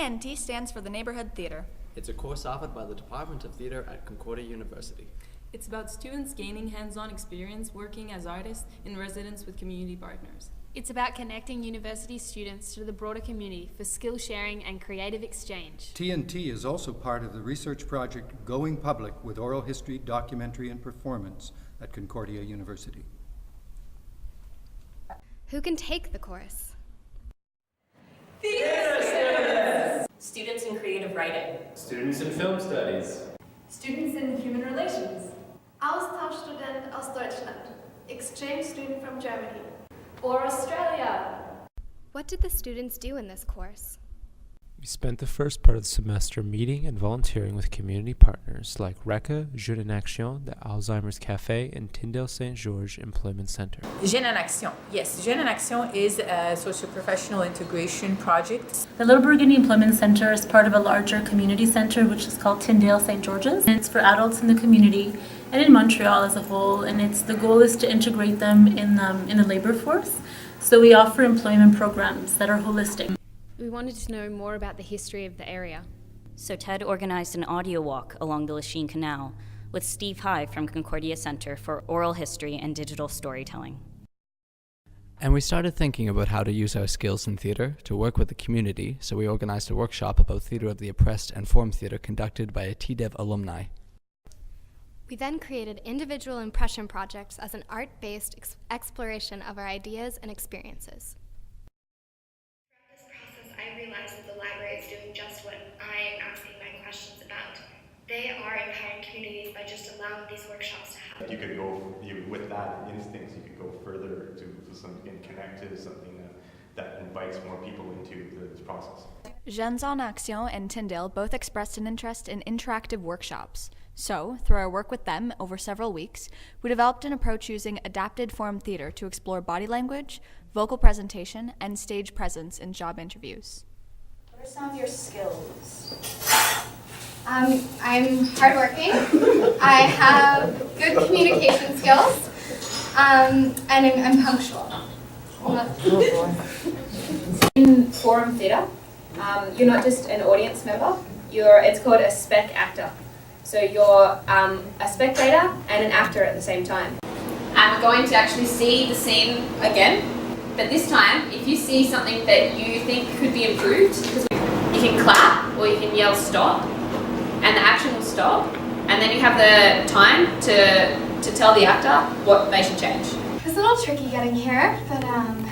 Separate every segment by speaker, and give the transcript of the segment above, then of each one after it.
Speaker 1: TNT stands for the Neighbourhood Theatre.
Speaker 2: It's a course offered by the Department of Theatre at Concordia University.
Speaker 3: It's about students gaining hands-on experience working as artists in residence with community partners.
Speaker 4: It's about connecting university students to the broader community for skill sharing and creative exchange.
Speaker 5: TNT is also part of the research project Going Public with Oral History, Documentary and Performance at Concordia University.
Speaker 4: Who can take the course?
Speaker 6: Theatre students!
Speaker 7: Students in creative writing.
Speaker 6: Students in film studies.
Speaker 8: Students in human relations. Austauschstudent aus Deutschland. Exchange student from Germany. Or Australia.
Speaker 4: What did the students do in this course?
Speaker 9: We spent the first part of the semester meeting and volunteering with community partners like RECA, Jeunes en Action, the Alzheimer's Café, and Tyndale St. George Employment Center.
Speaker 10: Jeunes en Action. Yes, Jeunes en Action is a socio-professional integration project.
Speaker 11: The Little Burgundy Employment Center is part of a larger community center which is called Tyndale St. George's. And it's for adults in the community and in Montreal as a whole, and the goal is to integrate them in the labor force. So we offer employment programs that are holistic.
Speaker 4: We wanted to know more about the history of the area.
Speaker 7: So Ted organized an audio walk along the Lachine Canal with Steve High from Concordia Center for Oral History and Digital Storytelling.
Speaker 2: And we started thinking about how to use our skills in theatre to work with the community, so we organized a workshop about theatre of the oppressed and forum theatre conducted by a TDEV alumni.
Speaker 4: We then created individual impression projects as an art-based exploration of our ideas and experiences.
Speaker 12: I realize that the library is doing just what I am asking my questions about. They are empowering communities by just allowing these workshops to happen.
Speaker 13: You could go, with that instincts, you could go further to something and connect to something that invites more people into this process.
Speaker 1: Jeunes en Action and Tyndale both expressed an interest in interactive workshops. So, through our work with them over several weeks, we developed an approach using adapted form theatre to explore body language, vocal presentation, and stage presence in job interviews.
Speaker 8: What are some of your skills?
Speaker 14: I'm hardworking. I have good communication skills, and I'm punctual.
Speaker 8: In forum theatre, you're not just an audience member. It's called a spec actor. So you're a spectator and an actor at the same time.
Speaker 15: I'm going to actually see the scene again, but this time, if you see something that you think could be improved, because you can clap or you can yell stop, and the action will stop, and then you have the time to tell the actor what they should change.
Speaker 14: It's a little tricky getting here, but and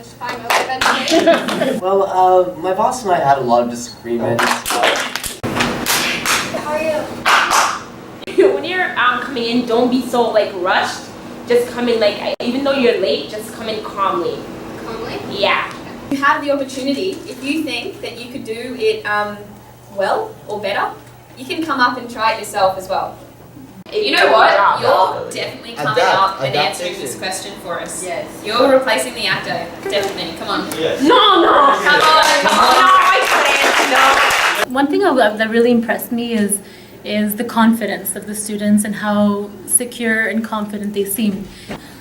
Speaker 14: fine eventually.
Speaker 16: Well, my boss and I had a lot of disagreements.
Speaker 14: How are you?
Speaker 15: When you're coming in, don't be so rushed. Just come in even though you're late, just come in calmly.
Speaker 14: Calmly?
Speaker 15: Yeah. You have the opportunity, if you think that you could do it well or better, you can come up and try it yourself as well. You know what? You're definitely coming up and answering this question for us. Yes. You're replacing the actor. Definitely. Come on.
Speaker 6: Yes.
Speaker 15: No. Come on. No, I couldn't. No.
Speaker 11: One thing that really impressed me is the confidence of the students and how secure and confident they seem.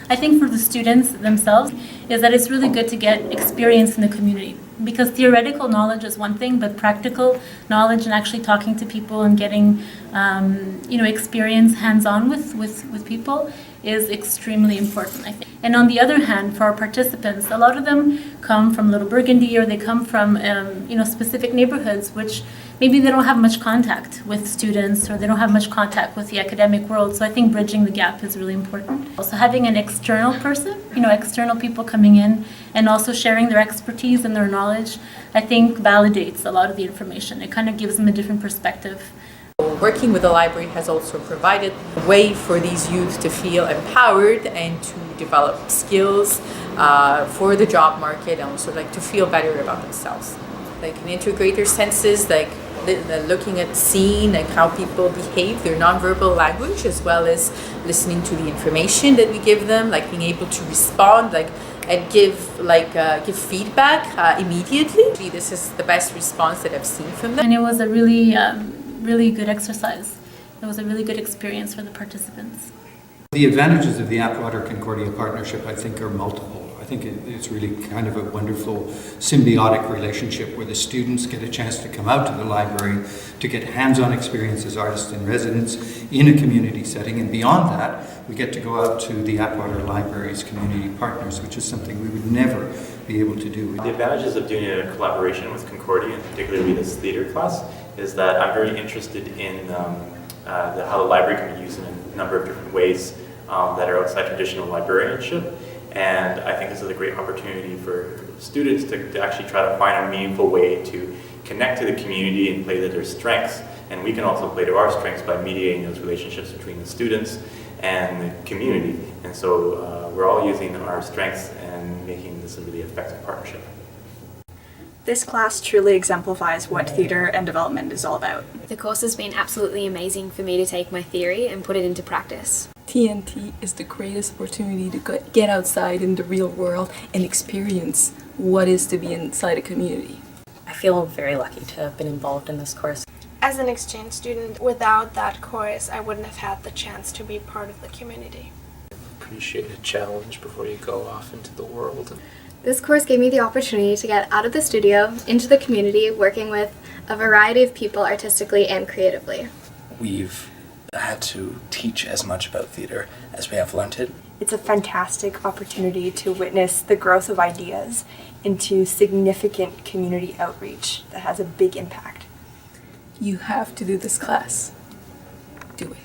Speaker 11: I think for the students themselves is that it's really good to get experience in the community, because theoretical knowledge is one thing, but practical knowledge and actually talking to people and getting experience hands-on with people is extremely important, I think. And on the other hand, for our participants, a lot of them come from Little Burgundy, or they come from specific neighborhoods which maybe they don't have much contact with students, or they don't have much contact with the academic world. So I think bridging the gap is really important. Also having an external person, external people coming in and also sharing their expertise and their knowledge, I think validates a lot of the information. It kind of gives them a different perspective.
Speaker 10: Working with the library has also provided a way for these youth to feel empowered and to develop skills for the job market, and also to feel better about themselves. And integrate their senses, looking at scene, how people behave, their nonverbal language, as well as listening to the information that we give them, being able to respond, and give feedback immediately. This is the best response that I've seen from them.
Speaker 11: And it was a really good exercise. It was a really good experience for the participants.
Speaker 5: The advantages of the Atwater Concordia partnership, I think, are multiple. I think it's really kind of a wonderful symbiotic relationship where the students get a chance to come out to the library to get hands-on experience as artists in residence in a community setting, and beyond that, we get to go out to the Atwater Library's community partners, which is something we would never be able to do.
Speaker 6: The advantages of doing a collaboration with Concordia, and particularly this theater class, is that I'm very interested in how the library can be used in a number of different ways that are outside traditional librarianship. And I think this is a great opportunity for students to actually try to find a meaningful way to connect to the community and play to their strengths. And we can also play to our strengths by mediating those relationships between the students and the community. And so we're all using our strengths and making this a really effective partnership.
Speaker 17: This class truly exemplifies what theatre and development is all about.
Speaker 18: The course has been absolutely amazing for me to take my theory and put it into practice.
Speaker 19: TNT is the greatest opportunity to get outside in the real world and experience what is to be inside a community.
Speaker 20: I feel very lucky to have been involved in this course.
Speaker 14: As an exchange student, without that course, I wouldn't have had the chance to be part of the community.
Speaker 9: Appreciate a challenge before you go off into the world.
Speaker 4: This course gave me the opportunity to get out of the studio, into the community, working with a variety of people artistically and creatively.
Speaker 21: We've had to teach as much about theatre as we have learned it.
Speaker 17: It's a fantastic opportunity to witness the growth of ideas into significant community outreach that has a big impact.
Speaker 19: You have to do this class. Do it.